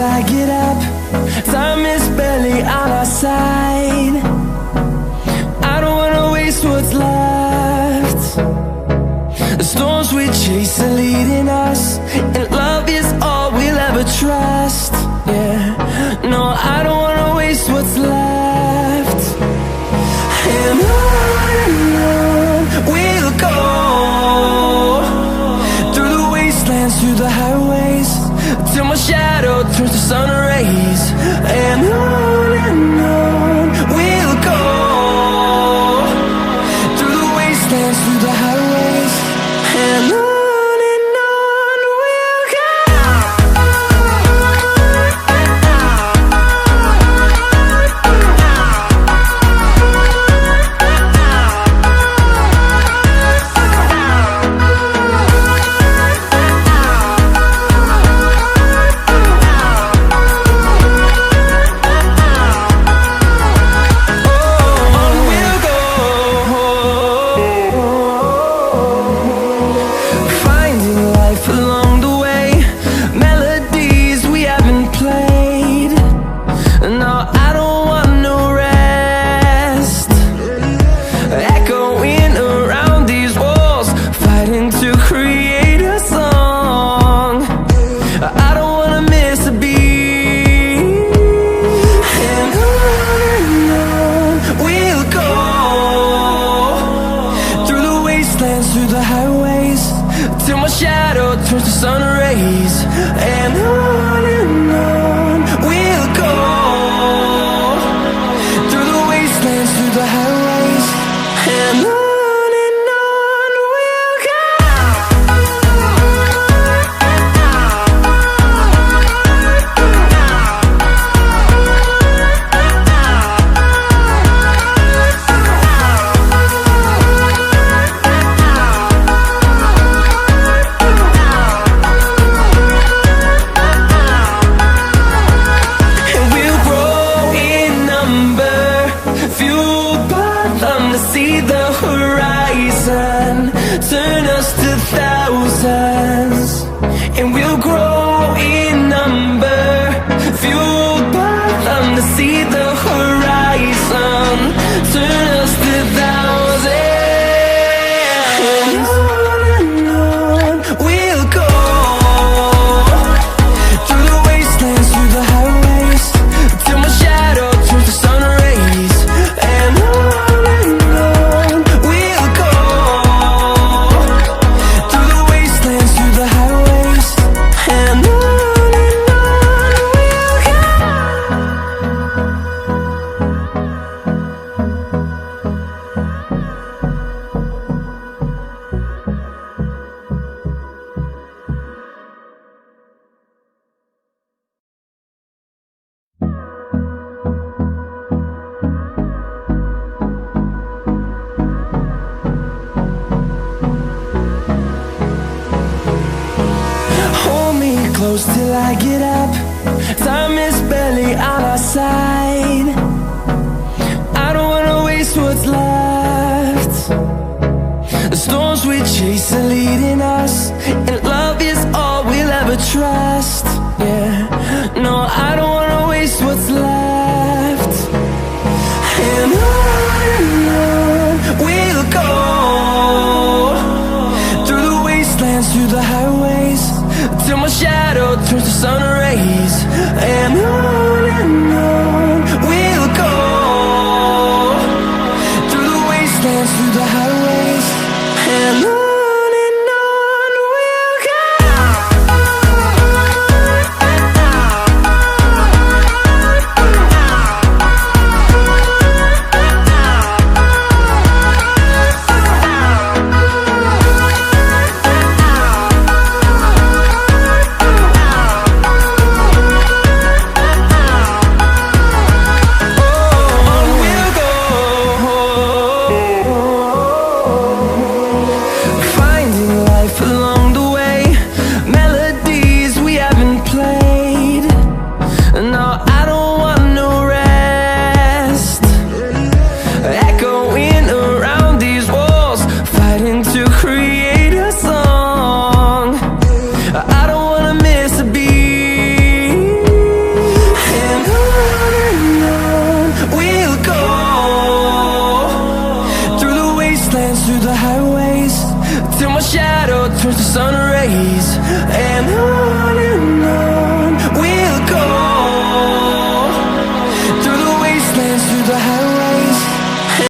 I get up. Time is barely on our side. I don't wanna waste what's left. The storms we chase are leading us, and love is all we'll ever trust. Yeah, no, I don't wanna waste what's left. And on we'll go, through the wastelands, through the highways, till my shadow turns to sun rays. And on we'll go, through the wastelands, through the highways, and on we'll go. Through the highways, till my shadow turns to sun rays. And on we'll go, through the wastelands, through the highways, and on we'll go. See the horizon, turn us to thousands, and we'll grow in number, fueled by them. To see the horizon, turn us to thousands, and on we'll go, through the wastelands, through the highways, till my shadow turns to sun rays. And close till I get up. Time is barely on our side. I don't wanna waste what's left. The storms we chase are leading us, and